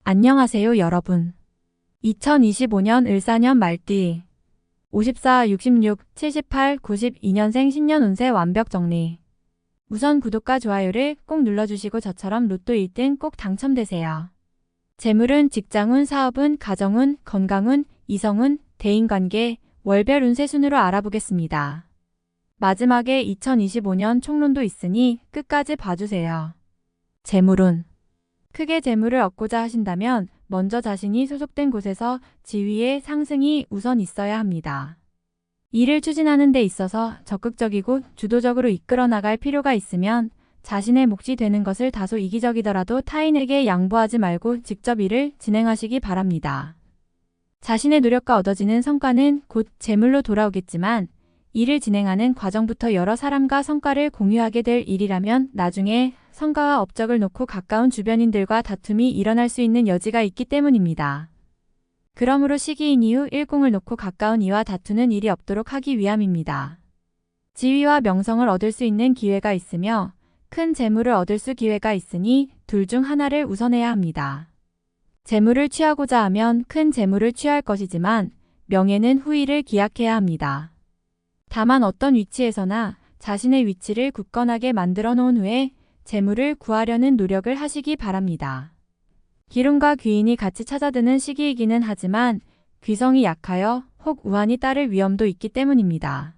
안녕하세요, 여러분. 2025년 을사년 말띠 54, 66, 78, 92년생 신년 운세 완벽 정리. 우선 구독과 좋아요를 꼭 눌러주시고 저처럼 로또 1등 꼭 당첨되세요. 재물운, 직장운, 사업운, 가정운, 건강운, 이성운, 대인관계, 월별 운세 순으로 알아보겠습니다. 마지막에 2025년 총론도 있으니 끝까지 봐주세요. 재물운. 크게 재물을 얻고자 하신다면 먼저 자신이 소속된 곳에서 지위의 상승이 우선 있어야 합니다. 일을 추진하는 데 있어서 적극적이고 주도적으로 이끌어 나갈 필요가 있으면 자신의 몫이 되는 것을 다소 이기적이더라도 타인에게 양보하지 말고 직접 일을 진행하시기 바랍니다. 자신의 노력과 얻어지는 성과는 곧 재물로 돌아오겠지만 일을 진행하는 과정부터 여러 사람과 성과를 공유하게 될 일이라면 나중에 성과와 업적을 놓고 가까운 주변인들과 다툼이 일어날 수 있는 여지가 있기 때문입니다. 그러므로 시기인 이후 일공을 놓고 가까운 이와 다투는 일이 없도록 하기 위함입니다. 지위와 명성을 얻을 수 있는 기회가 있으며 큰 재물을 얻을 수 기회가 있으니 둘 중 하나를 우선해야 합니다. 재물을 취하고자 하면 큰 재물을 취할 것이지만 명예는 후일을 기약해야 합니다. 다만 어떤 위치에서나 자신의 위치를 굳건하게 만들어 놓은 후에 재물을 구하려는 노력을 하시기 바랍니다. 기름과 귀인이 같이 찾아드는 시기이기는 하지만 귀성이 약하여 혹 우환이 따를 위험도 있기 때문입니다.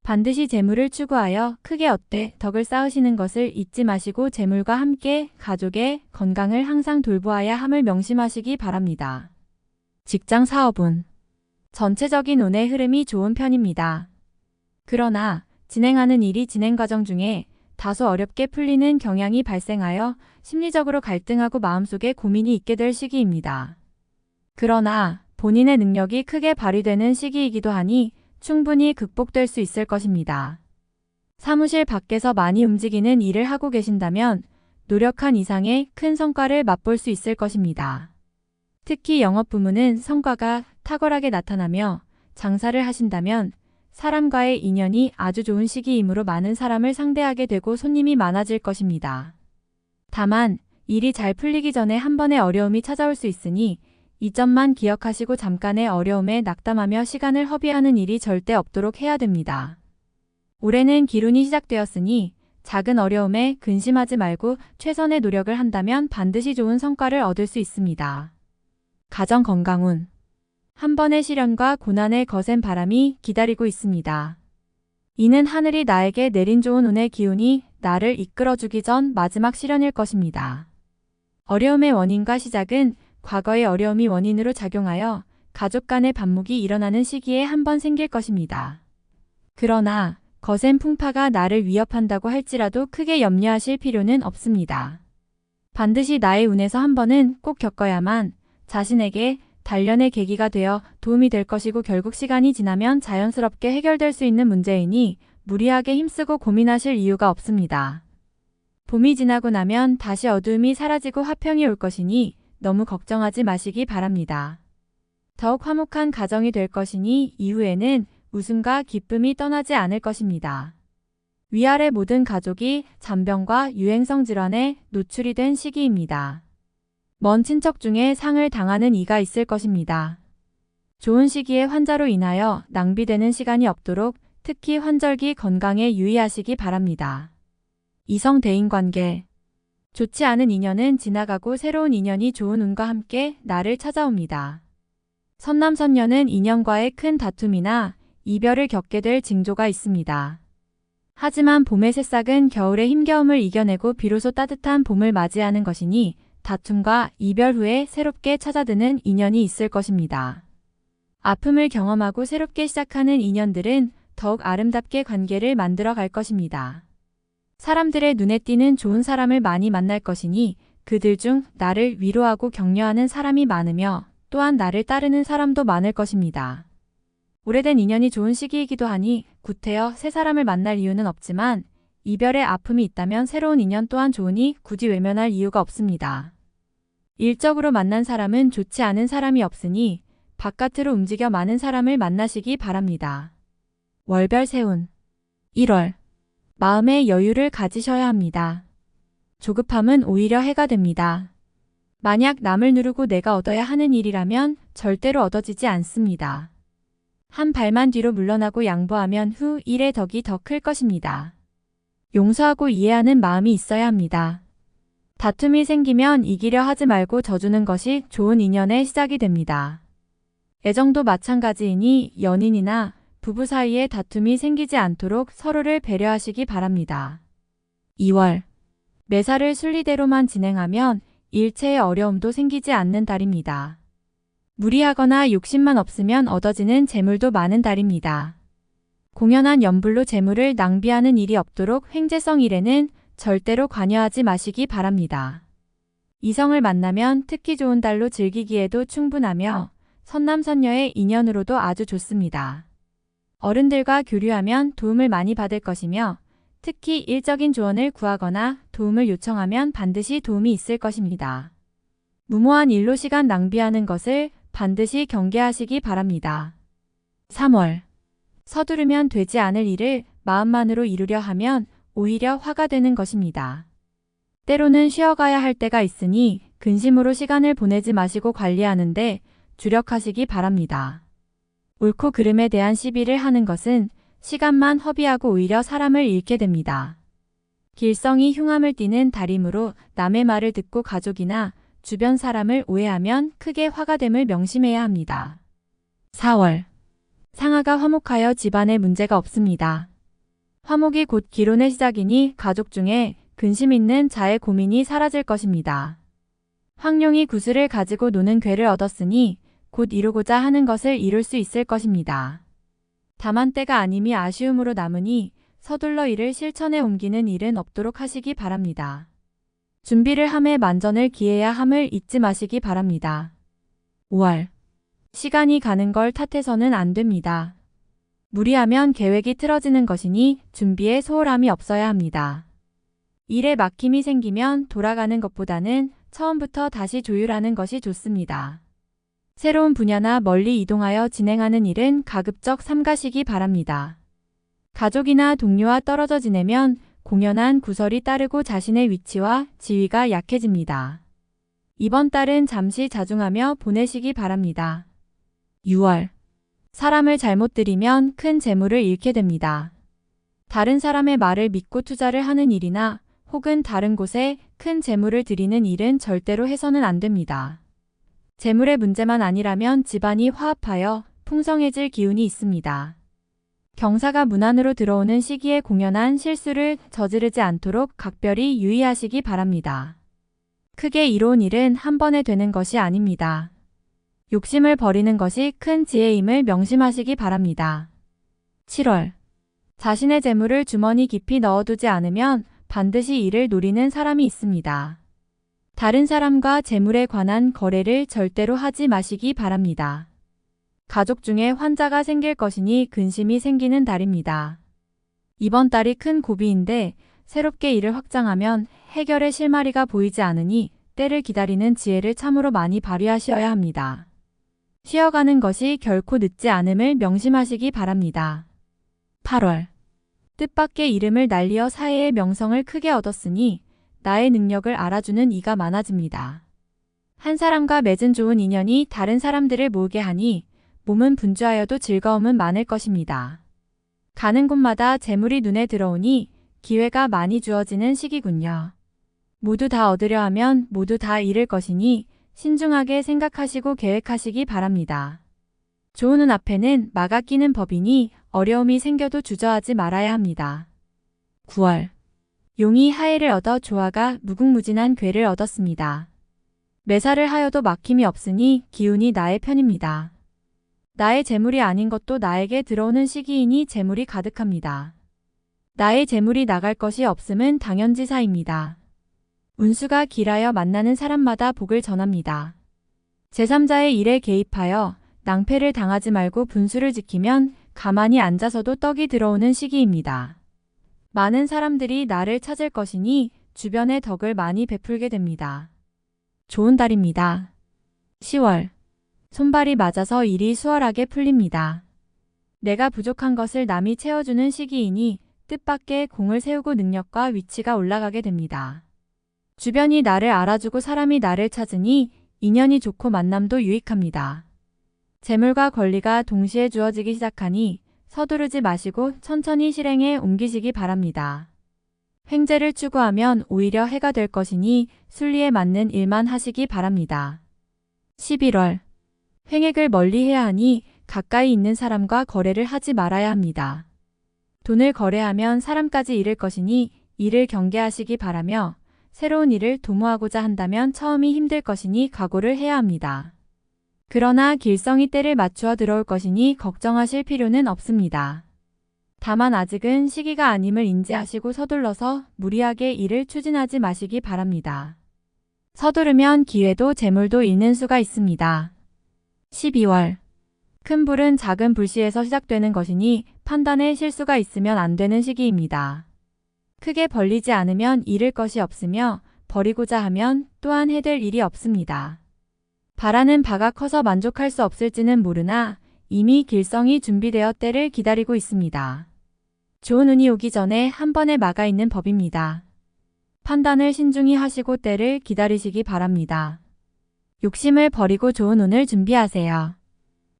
반드시 재물을 추구하여 크게 얻되 덕을 쌓으시는 것을 잊지 마시고 재물과 함께 가족의 건강을 항상 돌보아야 함을 명심하시기 바랍니다. 직장 사업운. 전체적인 운의 흐름이 좋은 편입니다. 그러나 진행하는 일이 진행 과정 중에 다소 어렵게 풀리는 경향이 발생하여 심리적으로 갈등하고 마음속에 고민이 있게 될 시기입니다. 그러나 본인의 능력이 크게 발휘되는 시기이기도 하니 충분히 극복될 수 있을 것입니다. 사무실 밖에서 많이 움직이는 일을 하고 계신다면 노력한 이상의 큰 성과를 맛볼 수 있을 것입니다. 특히 영업 부문은 성과가 탁월하게 나타나며 장사를 하신다면 사람과의 인연이 아주 좋은 시기이므로 많은 사람을 상대하게 되고 손님이 많아질 것입니다. 다만 일이 잘 풀리기 전에 한 번의 어려움이 찾아올 수 있으니 이 점만 기억하시고 잠깐의 어려움에 낙담하며 시간을 허비하는 일이 절대 없도록 해야 됩니다. 올해는 기운이 시작되었으니 작은 어려움에 근심하지 말고 최선의 노력을 한다면 반드시 좋은 성과를 얻을 수 있습니다. 가정 건강운. 한 번의 시련과 고난의 거센 바람이 기다리고 있습니다. 이는 하늘이 나에게 내린 좋은 운의 기운이 나를 이끌어주기 전 마지막 시련일 것입니다. 어려움의 원인과 시작은 과거의 어려움이 원인으로 작용하여 가족 간의 반목이 일어나는 시기에 한 번 생길 것입니다. 그러나 거센 풍파가 나를 위협한다고 할지라도 크게 염려하실 필요는 없습니다. 반드시 나의 운에서 한 번은 꼭 겪어야만 자신에게 단련의 계기가 되어 도움이 될 것이고 결국 시간이 지나면 자연스럽게 해결될 수 있는 문제이니 무리하게 힘쓰고 고민하실 이유가 없습니다. 봄이 지나고 나면 다시 어두움이 사라지고 화평이 올 것이니 너무 걱정하지 마시기 바랍니다. 더욱 화목한 가정이 될 것이니 이후에는 웃음과 기쁨이 떠나지 않을 것입니다. 위아래 모든 가족이 잔병과 유행성 질환에 노출이 된 시기입니다. 먼 친척 중에 상을 당하는 이가 있을 것입니다. 좋은 시기에 환자로 인하여 낭비되는 시간이 없도록 특히 환절기 건강에 유의하시기 바랍니다. 이성 대인관계. 좋지 않은 인연은 지나가고 새로운 인연이 좋은 운과 함께 나를 찾아옵니다. 선남선녀는 인연과의 큰 다툼이나 이별을 겪게 될 징조가 있습니다. 하지만 봄의 새싹은 겨울의 힘겨움을 이겨내고 비로소 따뜻한 봄을 맞이하는 것이니 다툼과 이별 후에 새롭게 찾아드는 인연이 있을 것입니다. 아픔을 경험하고 새롭게 시작하는 인연들은 더욱 아름답게 관계를 만들어 갈 것입니다. 사람들의 눈에 띄는 좋은 사람을 많이 만날 것이니 그들 중 나를 위로하고 격려하는 사람이 많으며 또한 나를 따르는 사람도 많을 것입니다. 오래된 인연이 좋은 시기이기도 하니 구태여 새 사람을 만날 이유는 없지만 이별의 아픔이 있다면 새로운 인연 또한 좋으니 굳이 외면할 이유가 없습니다. 일적으로 만난 사람은 좋지 않은 사람이 없으니 바깥으로 움직여 많은 사람을 만나시기 바랍니다. 월별 세운. 1월. 마음의 여유를 가지셔야 합니다. 조급함은 오히려 해가 됩니다. 만약 남을 누르고 내가 얻어야 하는 일이라면 절대로 얻어지지 않습니다. 한 발만 뒤로 물러나고 양보하면 후 일의 덕이 더 클 것입니다. 용서하고 이해하는 마음이 있어야 합니다. 다툼이 생기면 이기려 하지 말고 져주는 것이 좋은 인연의 시작이 됩니다. 애정도 마찬가지이니 연인이나 부부 사이에 다툼이 생기지 않도록 서로를 배려하시기 바랍니다. 2월. 매사를 순리대로만 진행하면 일체의 어려움도 생기지 않는 달입니다. 무리하거나 욕심만 없으면 얻어지는 재물도 많은 달입니다. 공연한 연불로 재물을 낭비하는 일이 없도록 횡재성 일에는 절대로 관여하지 마시기 바랍니다. 이성을 만나면 특히 좋은 달로 즐기기에도 충분하며 선남선녀의 인연으로도 아주 좋습니다. 어른들과 교류하면 도움을 많이 받을 것이며 특히 일적인 조언을 구하거나 도움을 요청하면 반드시 도움이 있을 것입니다. 무모한 일로 시간 낭비하는 것을 반드시 경계하시기 바랍니다. 3월. 서두르면 되지 않을 일을 마음만으로 이루려 하면 오히려 화가 되는 것입니다. 때로는 쉬어가야 할 때가 있으니 근심으로 시간을 보내지 마시고 관리하는데 주력하시기 바랍니다. 옳고 그름에 대한 시비를 하는 것은 시간만 허비하고 오히려 사람을 잃게 됩니다. 길성이 흉함을 띠는 달이므로 남의 말을 듣고 가족이나 주변 사람을 오해하면 크게 화가 됨을 명심해야 합니다. 4월. 상하가 화목하여 집안에 문제가 없습니다. 화목이 곧 기론의 시작이니 가족 중에 근심 있는 자의 고민이 사라질 것입니다. 황룡이 구슬을 가지고 노는 괴를 얻었으니 곧 이루고자 하는 것을 이룰 수 있을 것입니다. 다만 때가 아님이 아쉬움으로 남으니 서둘러 이를 실천에 옮기는 일은 없도록 하시기 바랍니다. 준비를 함에 만전을 기해야 함을 잊지 마시기 바랍니다. 5월. 시간이 가는 걸 탓해서는 안 됩니다. 무리하면 계획이 틀어지는 것이니 준비에 소홀함이 없어야 합니다. 일에 막힘이 생기면 돌아가는 것보다는 처음부터 다시 조율하는 것이 좋습니다. 새로운 분야나 멀리 이동하여 진행하는 일은 가급적 삼가시기 바랍니다. 가족이나 동료와 떨어져 지내면 공연한 구설이 따르고 자신의 위치와 지위가 약해집니다. 이번 달은 잠시 자중하며 보내시기 바랍니다. 6월. 사람을 잘못 들이면 큰 재물을 잃게 됩니다. 다른 사람의 말을 믿고 투자를 하는 일이나 혹은 다른 곳에 큰 재물을 들이는 일은 절대로 해서는 안 됩니다. 재물의 문제만 아니라면 집안이 화합하여 풍성해질 기운이 있습니다. 경사가 문 안으로 들어오는 시기에 공연한 실수를 저지르지 않도록 각별히 유의하시기 바랍니다. 크게 이로운 일은 한 번에 되는 것이 아닙니다. 욕심을 버리는 것이 큰 지혜임을 명심하시기 바랍니다. 7월. 자신의 재물을 주머니 깊이 넣어두지 않으면 반드시 이를 노리는 사람이 있습니다. 다른 사람과 재물에 관한 거래를 절대로 하지 마시기 바랍니다. 가족 중에 환자가 생길 것이니 근심이 생기는 달입니다. 이번 달이 큰 고비인데 새롭게 일을 확장하면 해결의 실마리가 보이지 않으니 때를 기다리는 지혜를 참으로 많이 발휘하셔야 합니다. 쉬어가는 것이 결코 늦지 않음을 명심하시기 바랍니다. 8월. 뜻밖의 이름을 날리어 사회의 명성을 크게 얻었으니 나의 능력을 알아주는 이가 많아집니다. 한 사람과 맺은 좋은 인연이 다른 사람들을 모으게 하니 몸은 분주하여도 즐거움은 많을 것입니다. 가는 곳마다 재물이 눈에 들어오니 기회가 많이 주어지는 시기군요. 모두 다 얻으려 하면 모두 다 잃을 것이니 신중하게 생각하시고 계획하시기 바랍니다. 좋은 운 앞에는 막아 끼는 법이니 어려움이 생겨도 주저하지 말아야 합니다. 9월. 용이 하해를 얻어 조화가 무궁무진한 괴를 얻었습니다. 매사를 하여도 막힘이 없으니 기운이 나의 편입니다. 나의 재물이 아닌 것도 나에게 들어오는 시기이니 재물이 가득합니다. 나의 재물이 나갈 것이 없음은 당연지사입니다. 운수가 길하여 만나는 사람마다 복을 전합니다. 제3자의 일에 개입하여 낭패를 당하지 말고 분수를 지키면 가만히 앉아서도 떡이 들어오는 시기입니다. 많은 사람들이 나를 찾을 것이니 주변의 덕을 많이 베풀게 됩니다. 좋은 달입니다. 10월. 손발이 맞아서 일이 수월하게 풀립니다. 내가 부족한 것을 남이 채워주는 시기이니 뜻밖의 공을 세우고 능력과 위치가 올라가게 됩니다. 주변이 나를 알아주고 사람이 나를 찾으니 인연이 좋고 만남도 유익합니다. 재물과 권리가 동시에 주어지기 시작하니 서두르지 마시고 천천히 실행에 옮기시기 바랍니다. 횡재를 추구하면 오히려 해가 될 것이니 순리에 맞는 일만 하시기 바랍니다. 11월. 횡액을 멀리해야 하니 가까이 있는 사람과 거래를 하지 말아야 합니다. 돈을 거래하면 사람까지 잃을 것이니 이를 경계하시기 바라며 새로운 일을 도모하고자 한다면 처음이 힘들 것이니 각오를 해야 합니다. 그러나 길성이 때를 맞추어 들어올 것이니 걱정하실 필요는 없습니다. 다만 아직은 시기가 아님을 인지하시고 서둘러서 무리하게 일을 추진하지 마시기 바랍니다. 서두르면 기회도 재물도 잃는 수가 있습니다. 12월. 큰 불은 작은 불씨에서 시작되는 것이니 판단에 실수가 있으면 안 되는 시기입니다. 크게 벌리지 않으면 잃을 것이 없으며 버리고자 하면 또한 해될 일이 없습니다. 바라는 바가 커서 만족할 수 없을지는 모르나 이미 길성이 준비되어 때를 기다리고 있습니다. 좋은 운이 오기 전에 한 번에 막아 있는 법입니다. 판단을 신중히 하시고 때를 기다리시기 바랍니다. 욕심을 버리고 좋은 운을 준비하세요.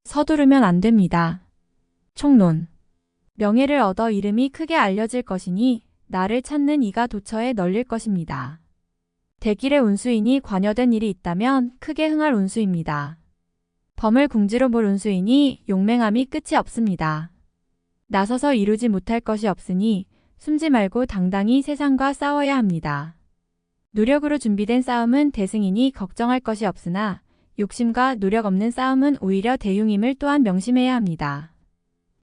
서두르면 안 됩니다. 총론. 명예를 얻어 이름이 크게 알려질 것이니 나를 찾는 이가 도처에 널릴 것입니다. 대길의 운수인이 관여된 일이 있다면 크게 흥할 운수입니다. 범을 궁지로 볼 운수이니 용맹함이 끝이 없습니다. 나서서 이루지 못할 것이 없으니 숨지 말고 당당히 세상과 싸워야 합니다. 노력으로 준비된 싸움은 대승이니 걱정할 것이 없으나 욕심과 노력 없는 싸움은 오히려 대흉임을 또한 명심해야 합니다.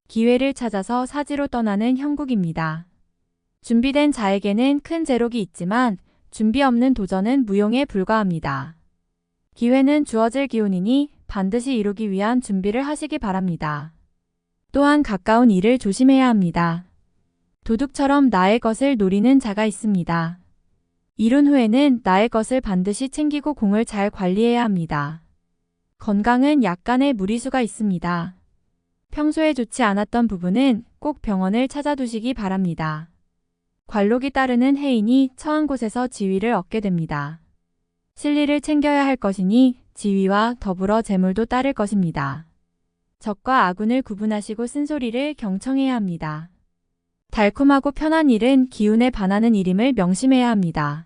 기회를 찾아서 사지로 떠나는 형국입니다. 준비된 자에게는 큰 재록이 있지만 준비 없는 도전은 무용에 불과합니다. 기회는 주어질 기운이니 반드시 이루기 위한 준비를 하시기 바랍니다. 또한 가까운 일을 조심해야 합니다. 도둑처럼 나의 것을 노리는 자가 있습니다. 이룬 후에는 나의 것을 반드시 챙기고 공을 잘 관리해야 합니다. 건강은 약간의 무리수가 있습니다. 평소에 좋지 않았던 부분은 꼭 병원을 찾아두시기 바랍니다. 관록이 따르는 해인이 처한 곳에서 지위를 얻게 됩니다. 실리를 챙겨야 할 것이니 지위와 더불어 재물도 따를 것입니다. 적과 아군을 구분하시고 쓴소리를 경청해야 합니다. 달콤하고 편한 일은 기운에 반하는 일임을 명심해야 합니다.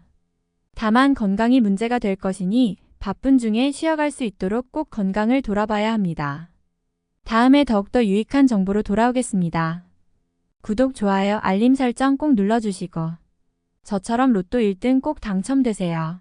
다만 건강이 문제가 될 것이니 바쁜 중에 쉬어갈 수 있도록 꼭 건강을 돌아봐야 합니다. 다음에 더욱더 유익한 정보로 돌아오겠습니다. 구독, 좋아요, 알림 설정 꼭 눌러주시고 저처럼 로또 1등 꼭 당첨되세요.